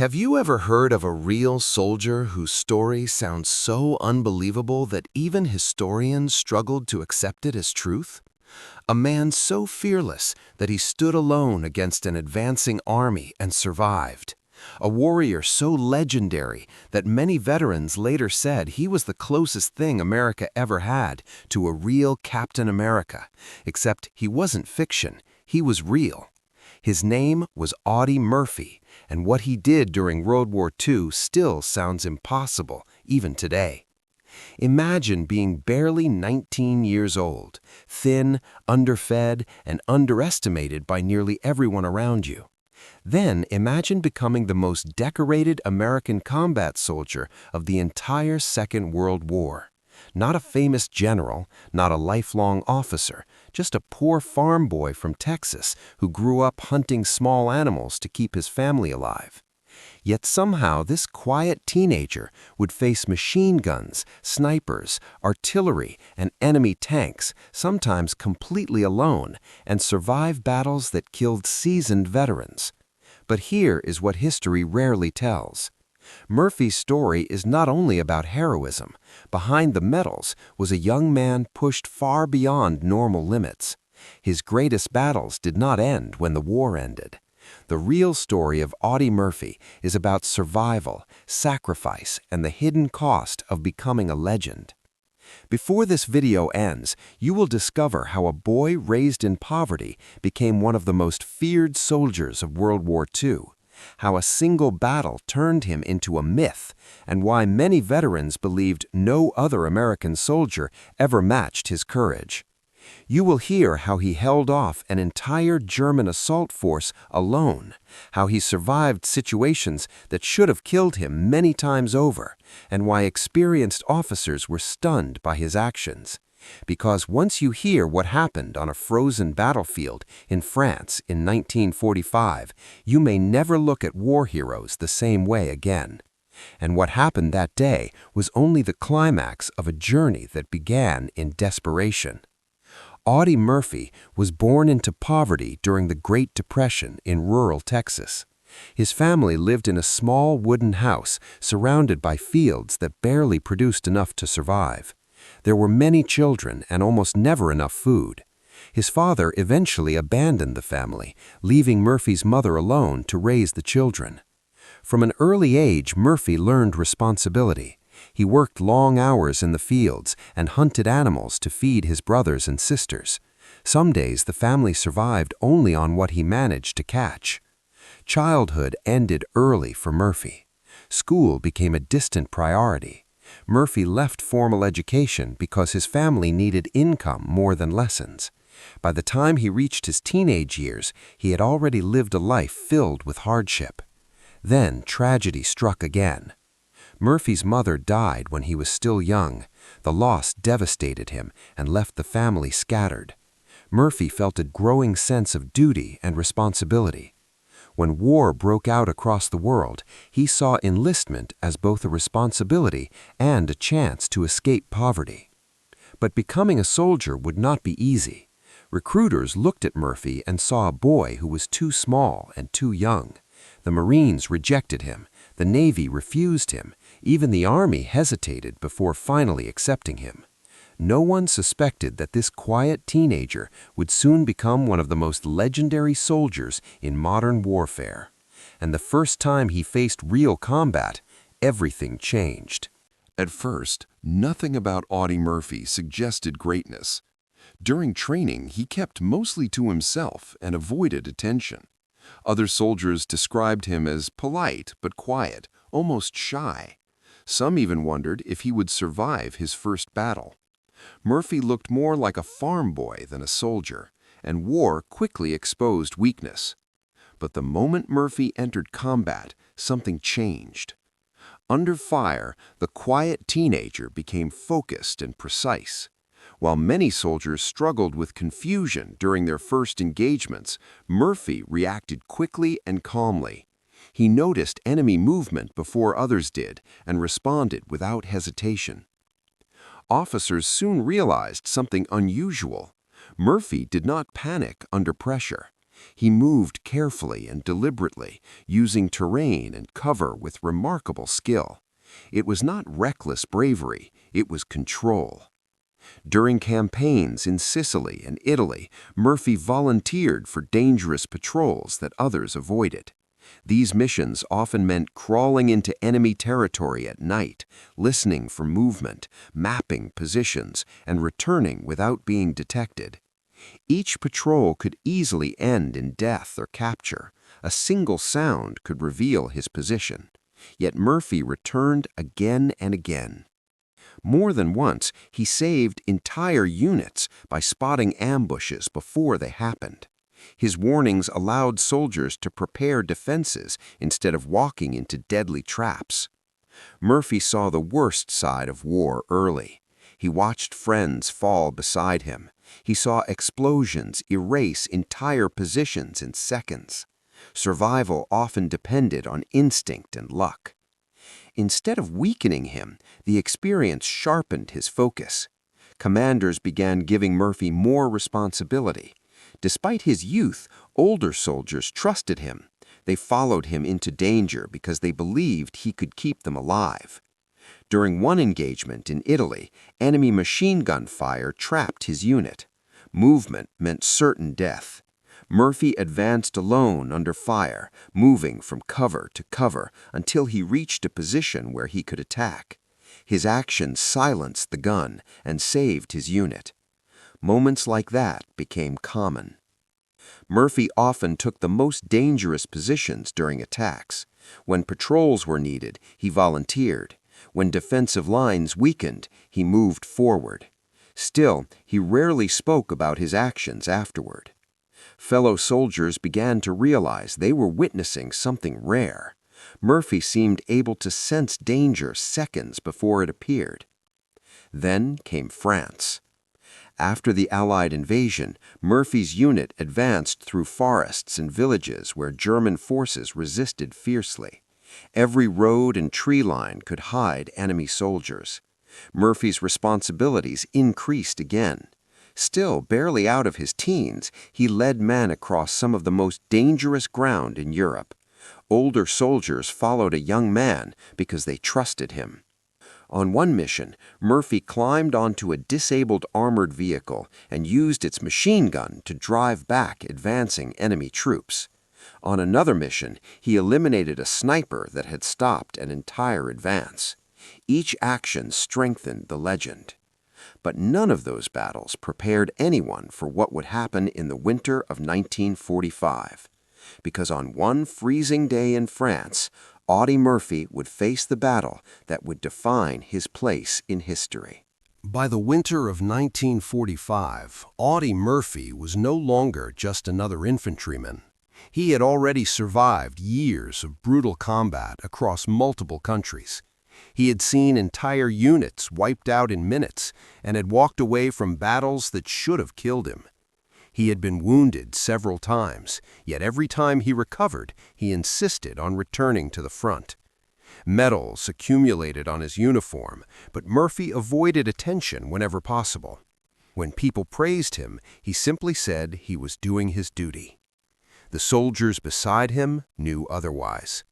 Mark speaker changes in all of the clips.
Speaker 1: Have you ever heard of a real soldier whose story sounds so unbelievable that even historians struggled to accept it as truth? A man so fearless that he stood alone against an advancing army and survived. A warrior so legendary that many veterans later said he was the closest thing America ever had to a real Captain America, except he wasn't fiction, he was real. His name was Audi Murphy, and what he did during World War II still sounds impossible, even today. Imagine being barely 19 years old, thin, underfed, and underestimated by nearly everyone around you. Then imagine becoming the most decorated American combat soldier of the entire Second World War. Not a famous general, not a lifelong officer, just a poor farm boy from Texas who grew up hunting small animals to keep his family alive. Yet somehow this quiet teenager would face machine guns, snipers, artillery, and enemy tanks, sometimes completely alone, and survive battles that killed seasoned veterans. But here is what history rarely tells. Murphy's story is not only about heroism. Behind the medals was a young man pushed far beyond normal limits. His greatest battles did not end when the war ended. The real story of Audi Murphy is about survival, sacrifice, and the hidden cost of becoming a legend. Before this video ends, you will discover how a boy raised in poverty became one of the most feared soldiers of World War II, how a single battle turned him into a myth, and why many veterans believed no other American soldier ever matched his courage. You will hear how he held off an entire German assault force alone, how he survived situations that should have killed him many times over, and why experienced officers were stunned by his actions. Because once you hear what happened on a frozen battlefield in France in 1945, you may never look at war heroes the same way again. And what happened that day was only the climax of a journey that began in desperation. Audi Murphy was born into poverty during the Great Depression in rural Texas. His family lived in a small wooden house surrounded by fields that barely produced enough to survive. There were many children and almost never enough food. His father eventually abandoned the family, leaving Murphy's mother alone to raise the children. From an early age, Murphy learned responsibility. He worked long hours in the fields and hunted animals to feed his brothers and sisters. Some days the family survived only on what he managed to catch. Childhood ended early for Murphy. School became a distant priority. Murphy left formal education because his family needed income more than lessons. By the time he reached his teenage years, he had already lived a life filled with hardship. Then tragedy struck again. Murphy's mother died when he was still young. The loss devastated him and left the family scattered. Murphy felt a growing sense of duty and responsibility. When war broke out across the world, he saw enlistment as both a responsibility and a chance to escape poverty. But becoming a soldier would not be easy. Recruiters looked at Murphy and saw a boy who was too small and too young. The Marines rejected him. The Navy refused him. Even the Army hesitated before finally accepting him. No one suspected that this quiet teenager would soon become one of the most legendary soldiers in modern warfare. And the first time he faced real combat, everything changed.
Speaker 2: At first, nothing about Audi Murphy suggested greatness. During training, he kept mostly to himself and avoided attention. Other soldiers described him as polite but quiet, almost shy. Some even wondered if he would survive his first battle. Murphy looked more like a farm boy than a soldier, and war quickly exposed weakness. But the moment Murphy entered combat, something changed. Under fire, the quiet teenager became focused and precise. While many soldiers struggled with confusion during their first engagements, Murphy reacted quickly and calmly. He noticed enemy movement before others did and responded without hesitation. Officers soon realized something unusual. Murphy did not panic under pressure. He moved carefully and deliberately, using terrain and cover with remarkable skill. It was not reckless bravery, it was control. During campaigns in Sicily and Italy, Murphy volunteered for dangerous patrols that others avoided. These missions often meant crawling into enemy territory at night, listening for movement, mapping positions, and returning without being detected. Each patrol could easily end in death or capture. A single sound could reveal his position. Yet Murphy returned again and again. More than once, he saved entire units by spotting ambushes before they happened. His warnings allowed soldiers to prepare defenses instead of walking into deadly traps. Murphy saw the worst side of war early. He watched friends fall beside him. He saw explosions erase entire positions in seconds. Survival often depended on instinct and luck. Instead of weakening him, the experience sharpened his focus. Commanders began giving Murphy more responsibility. Despite his youth, older soldiers trusted him. They followed him into danger because they believed he could keep them alive. During one engagement in Italy, enemy machine gun fire trapped his unit. Movement meant certain death. Murphy advanced alone under fire, moving from cover to cover until he reached a position where he could attack. His actions silenced the gun and saved his unit. Moments like that became common. Murphy often took the most dangerous positions during attacks. When patrols were needed, he volunteered. When defensive lines weakened, he moved forward. Still, he rarely spoke about his actions afterward. Fellow soldiers began to realize they were witnessing something rare. Murphy seemed able to sense danger seconds before it appeared. Then came France. After the Allied invasion, Murphy's unit advanced through forests and villages where German forces resisted fiercely. Every road and tree line could hide enemy soldiers. Murphy's responsibilities increased again. Still barely out of his teens, he led men across some of the most dangerous ground in Europe. Older soldiers followed a young man because they trusted him. On one mission, Murphy climbed onto a disabled armored vehicle and used its machine gun to drive back advancing enemy troops. On another mission, he eliminated a sniper that had stopped an entire advance. Each action strengthened the legend. But none of those battles prepared anyone for what would happen in the winter of 1945. Because on one freezing day in France, Audi Murphy would face the battle that would define his place in history.
Speaker 1: By the winter of 1945, Audi Murphy was no longer just another infantryman. He had already survived years of brutal combat across multiple countries. He had seen entire units wiped out in minutes and had walked away from battles that should have killed him. He had been wounded several times, yet every time he recovered, he insisted on returning to the front. Medals accumulated on his uniform, but Murphy avoided attention whenever possible. When people praised him, he simply said he was doing his duty. The soldiers beside him knew otherwise.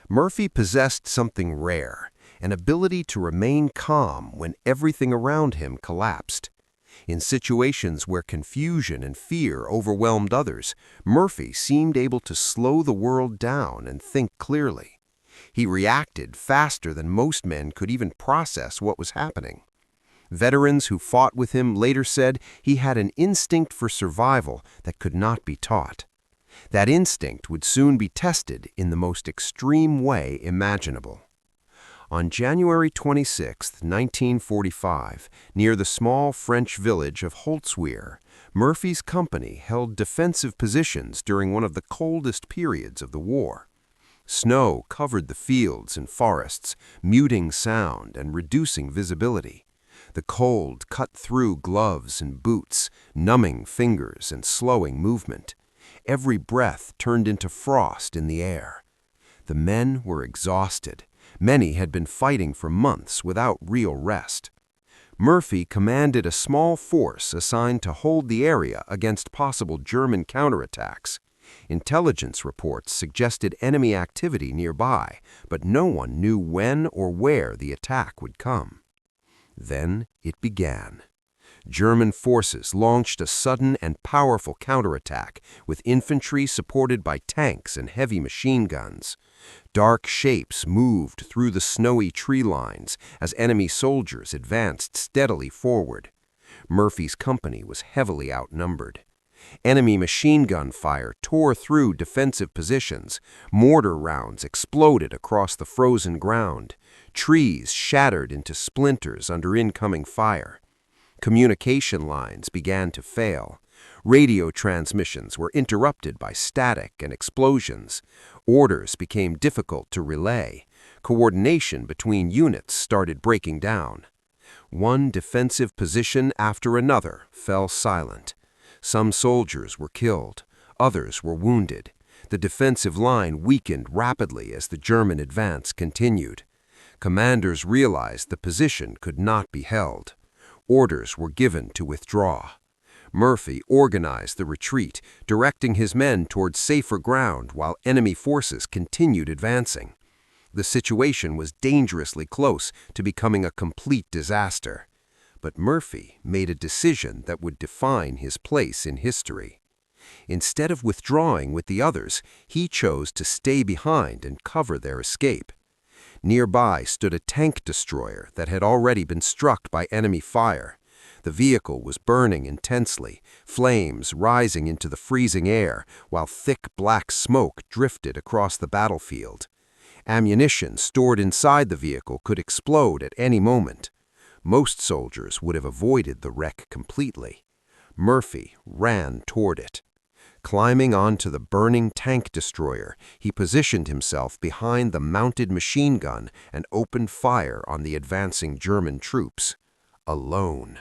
Speaker 1: Murphy possessed something rare, an ability to remain calm when everything around him collapsed. In situations where confusion and fear overwhelmed others, Murphy seemed able to slow the world down and think clearly. He reacted faster than most men could even process what was happening. Veterans who fought with him later said he had an instinct for survival that could not be taught. That instinct would soon be tested in the most extreme way imaginable. On January 26, 1945, near the small French village of Holtzwihr, Murphy's company held defensive positions during one of the coldest periods of the war. Snow covered the fields and forests, muting sound and reducing visibility. The cold cut through gloves and boots, numbing fingers and slowing movement. Every breath turned into frost in the air. The men were exhausted. Many had been fighting for months without real rest. Murphy commanded a small force assigned to hold the area against possible German counterattacks. Intelligence reports suggested enemy activity nearby, but no one knew when or where the attack would come. Then it began. German forces launched a sudden and powerful counterattack with infantry supported by tanks and heavy machine guns. Dark shapes moved through the snowy tree lines as enemy soldiers advanced steadily forward. Murphy's company was heavily outnumbered. Enemy machine gun fire tore through defensive positions. Mortar rounds exploded across the frozen ground. Trees shattered into splinters under incoming fire. Communication lines began to fail. Radio transmissions were interrupted by static and explosions. Orders became difficult to relay. Coordination between units started breaking down. One defensive position after another fell silent. Some soldiers were killed. Others were wounded. The defensive line weakened rapidly as the German advance continued. Commanders realized the position could not be held. Orders were given to withdraw. Murphy organized the retreat, directing his men toward safer ground while enemy forces continued advancing. The situation was dangerously close to becoming a complete disaster. But Murphy made a decision that would define his place in history. Instead of withdrawing with the others, he chose to stay behind and cover their escape. Nearby stood a tank destroyer that had already been struck by enemy fire. The vehicle was burning intensely, flames rising into the freezing air, while thick black smoke drifted across the battlefield. Ammunition stored inside the vehicle could explode at any moment. Most soldiers would have avoided the wreck completely. Murphy ran toward it. Climbing onto the burning tank destroyer, he positioned himself behind the mounted machine gun and opened fire on the advancing German troops. Alone.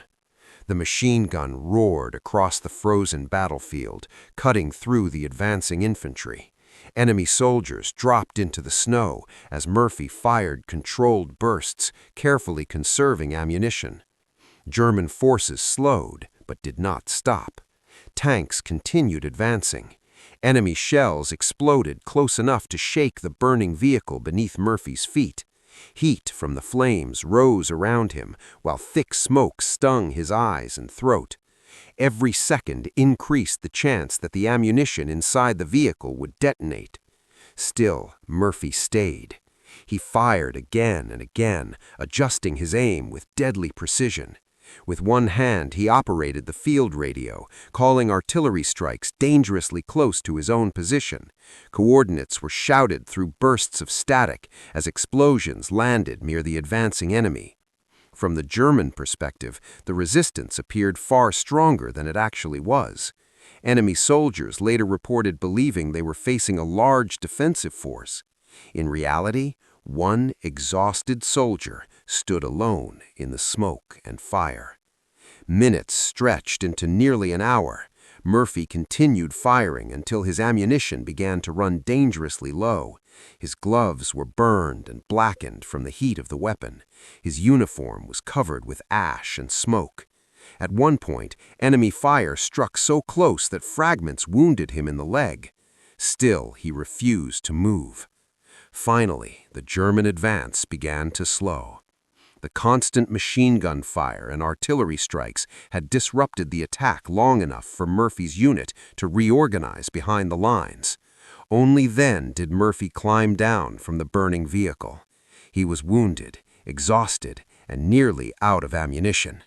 Speaker 1: The machine gun roared across the frozen battlefield, cutting through the advancing infantry. Enemy soldiers dropped into the snow as Murphy fired controlled bursts, carefully conserving ammunition. German forces slowed, but did not stop. Tanks continued advancing. Enemy shells exploded close enough to shake the burning vehicle beneath Murphy's feet. Heat from the flames rose around him, while thick smoke stung his eyes and throat. Every second increased the chance that the ammunition inside the vehicle would detonate. Still, Murphy stayed. He fired again and again, adjusting his aim with deadly precision. With one hand, he operated the field radio, calling artillery strikes dangerously close to his own position. Coordinates were shouted through bursts of static as explosions landed near the advancing enemy. From the German perspective, the resistance appeared far stronger than it actually was. Enemy soldiers later reported believing they were facing a large defensive force. In reality, one exhausted soldier stood alone in the smoke and fire. Minutes stretched into nearly an hour. Murphy continued firing until his ammunition began to run dangerously low. His gloves were burned and blackened from the heat of the weapon. His uniform was covered with ash and smoke. At one point, enemy fire struck so close that fragments wounded him in the leg. Still, he refused to move. Finally, the German advance began to slow. The constant machine gun fire and artillery strikes had disrupted the attack long enough for Murphy's unit to reorganize behind the lines. Only then did Murphy climb down from the burning vehicle. He was wounded, exhausted, and nearly out of ammunition.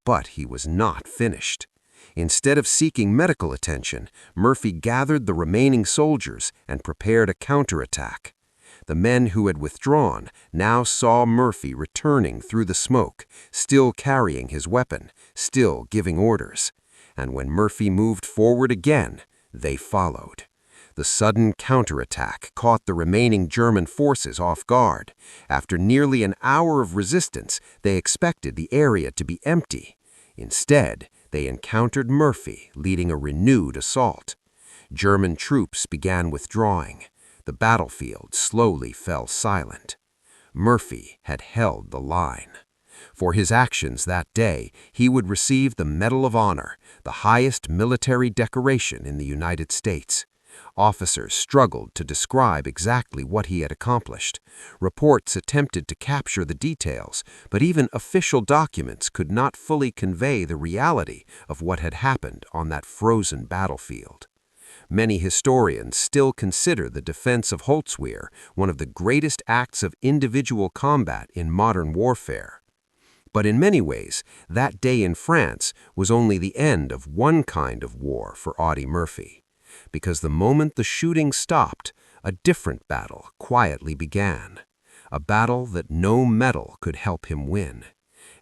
Speaker 1: But he was not finished. Instead of seeking medical attention, Murphy gathered the remaining soldiers and prepared a counterattack. The men who had withdrawn now saw Murphy returning through the smoke, still carrying his weapon, still giving orders. And when Murphy moved forward again, they followed. The sudden counterattack caught the remaining German forces off guard. After nearly an hour of resistance, they expected the area to be empty. Instead, they encountered Murphy leading a renewed assault. German troops began withdrawing. The battlefield slowly fell silent. Murphy had held the line. For his actions that day, he would receive the Medal of Honor, the highest military decoration in the United States. Officers struggled to describe exactly what he had accomplished. Reports attempted to capture the details, but even official documents could not fully convey the reality of what had happened on that frozen battlefield. Many historians still consider the defense of Holzwihr one of the greatest acts of individual combat in modern warfare. But in many ways, that day in France was only the end of one kind of war for Audie Murphy. Because the moment the shooting stopped, a different battle quietly began. A battle that no medal could help him win.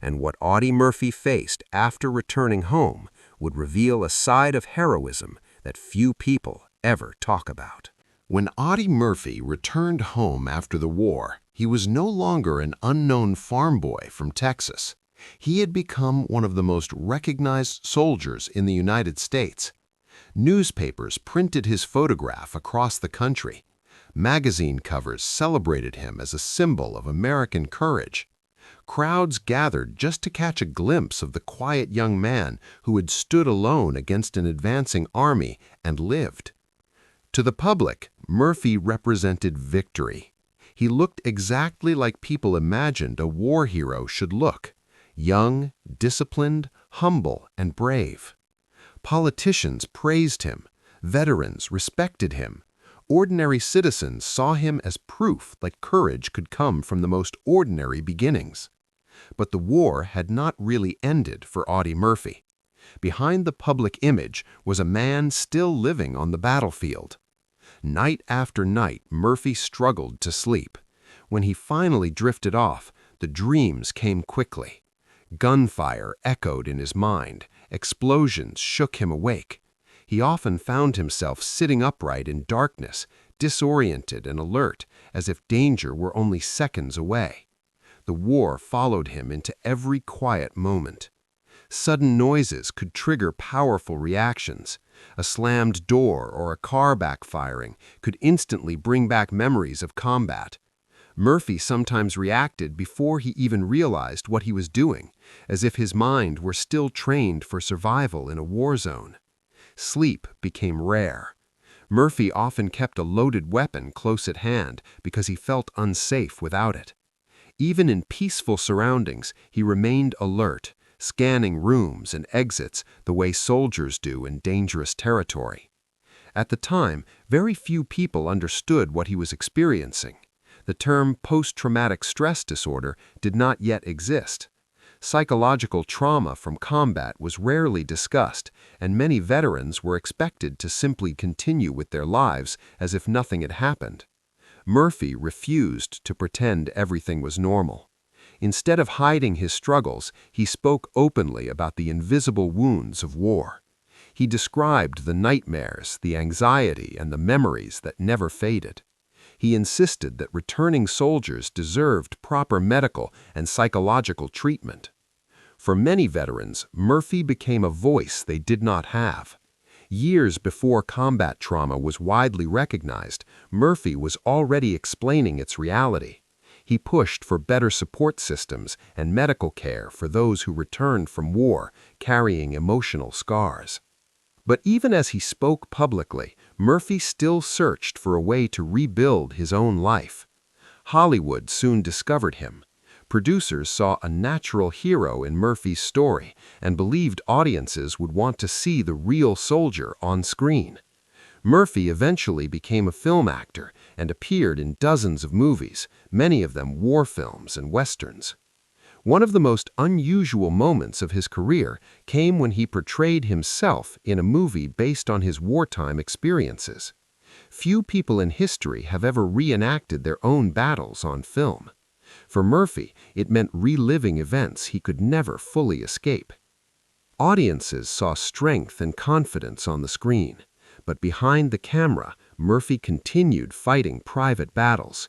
Speaker 1: And what Audie Murphy faced after returning home would reveal a side of heroism that few people ever talk about.
Speaker 2: When Audie Murphy returned home after the war, he was no longer an unknown farm boy from Texas. He had become one of the most recognized soldiers in the United States. Newspapers printed his photograph across the country. Magazine covers celebrated him as a symbol of American courage. Crowds gathered just to catch a glimpse of the quiet young man who had stood alone against an advancing army and lived. To the public, Murphy represented victory. He looked exactly like people imagined a war hero should look: young, disciplined, humble, and brave. Politicians praised him. Veterans respected him. Ordinary citizens saw him as proof that courage could come from the most ordinary beginnings. But the war had not really ended for Audie Murphy. Behind the public image was a man still living on the battlefield. Night after night, Murphy struggled to sleep. When he finally drifted off, the dreams came quickly. Gunfire echoed in his mind. Explosions shook him awake. He often found himself sitting upright in darkness, disoriented and alert, as if danger were only seconds away. The war followed him into every quiet moment. Sudden noises could trigger powerful reactions. A slammed door or a car backfiring could instantly bring back memories of combat. Murphy sometimes reacted before he even realized what he was doing, as if his mind were still trained for survival in a war zone. Sleep became rare. Murphy often kept a loaded weapon close at hand because he felt unsafe without it. Even in peaceful surroundings, he remained alert, scanning rooms and exits the way soldiers do in dangerous territory. At the time, very few people understood what he was experiencing. The term post-traumatic stress disorder did not yet exist. Psychological trauma from combat was rarely discussed, and many veterans were expected to simply continue with their lives as if nothing had happened. Murphy refused to pretend everything was normal. Instead of hiding his struggles, he spoke openly about the invisible wounds of war. He described the nightmares, the anxiety, and the memories that never faded. He insisted that returning soldiers deserved proper medical and psychological treatment. For many veterans, Murphy became a voice they did not have. Years before combat trauma was widely recognized, Murphy was already explaining its reality. He pushed for better support systems and medical care for those who returned from war carrying emotional scars. But even as he spoke publicly, Murphy still searched for a way to rebuild his own life. Hollywood soon discovered him. Producers saw a natural hero in Murphy's story and believed audiences would want to see the real soldier on screen. Murphy eventually became a film actor and appeared in dozens of movies, many of them war films and westerns. One of the most unusual moments of his career came when he portrayed himself in a movie based on his wartime experiences. Few people in history have ever reenacted their own battles on film. For Murphy, it meant reliving events he could never fully escape. Audiences saw strength and confidence on the screen, but behind the camera, Murphy continued fighting private battles.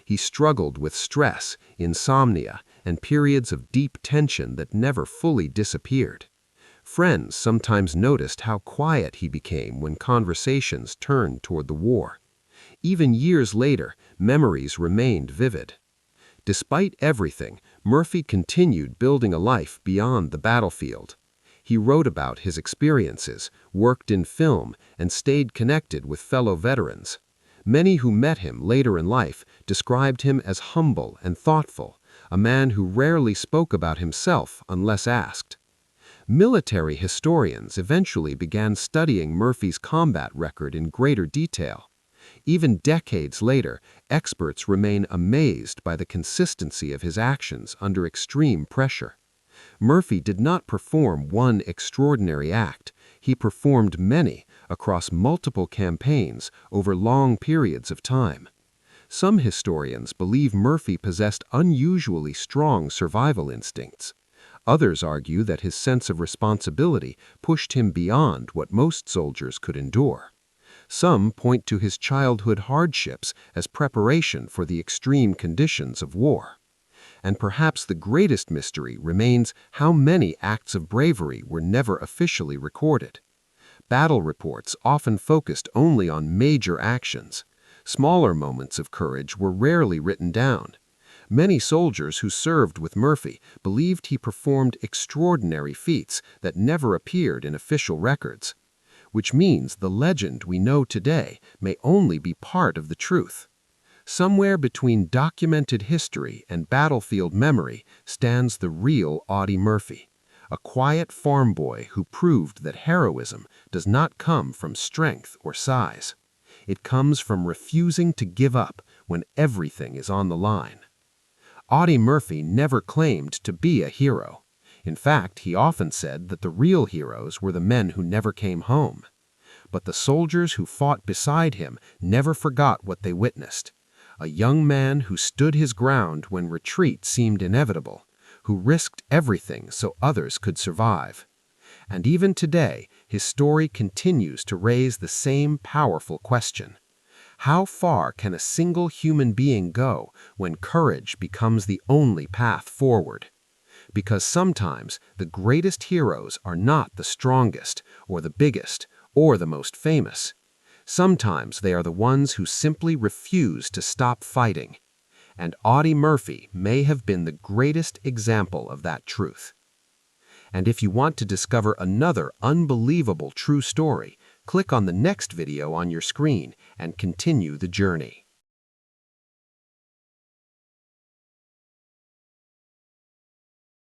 Speaker 2: He struggled with stress, insomnia, and periods of deep tension that never fully disappeared. Friends sometimes noticed how quiet he became when conversations turned toward the war. Even years later, memories remained vivid. Despite everything, Murphy continued building a life beyond the battlefield.
Speaker 3: He wrote about his experiences, worked in film, and stayed connected with fellow veterans. Many who met him later in life described him as humble and thoughtful, a man who rarely spoke about himself unless asked. Military historians eventually began studying Murphy's combat record in greater detail. Even decades later, experts remain amazed by the consistency of his actions under extreme pressure. Murphy did not perform one extraordinary act. He performed many across multiple campaigns over long periods of time. Some historians believe Murphy possessed unusually strong survival instincts. Others argue that his sense of responsibility pushed him beyond what most soldiers could endure. Some point to his childhood hardships as preparation for the extreme conditions of war. And perhaps the greatest mystery remains how many acts of bravery were never officially recorded. Battle reports often focused only on major actions. Smaller moments of courage were rarely written down. Many soldiers who served with Murphy believed he performed extraordinary feats that never appeared in official records, which means the legend we know today may only be part of the truth. Somewhere between documented history and battlefield memory stands the real Audi Murphy, a quiet farm boy who proved that heroism does not come from strength or size. It comes from refusing to give up when everything is on the line. Audi Murphy never claimed to be a hero. In fact, he often said that the real heroes were the men who never came home. But the soldiers who fought beside him never forgot what they witnessed. A young man who stood his ground when retreat seemed inevitable, who risked everything so others could survive. And even today, his story continues to raise the same powerful question. How far can a single human being go when courage becomes the only path forward? Because sometimes the greatest heroes are not the strongest, or the biggest, or the most famous. Sometimes they are the ones who simply refuse to stop fighting. And Audi Murphy may have been the greatest example of that truth. And if you want to discover another unbelievable true story, click on the next video on your screen and continue the journey.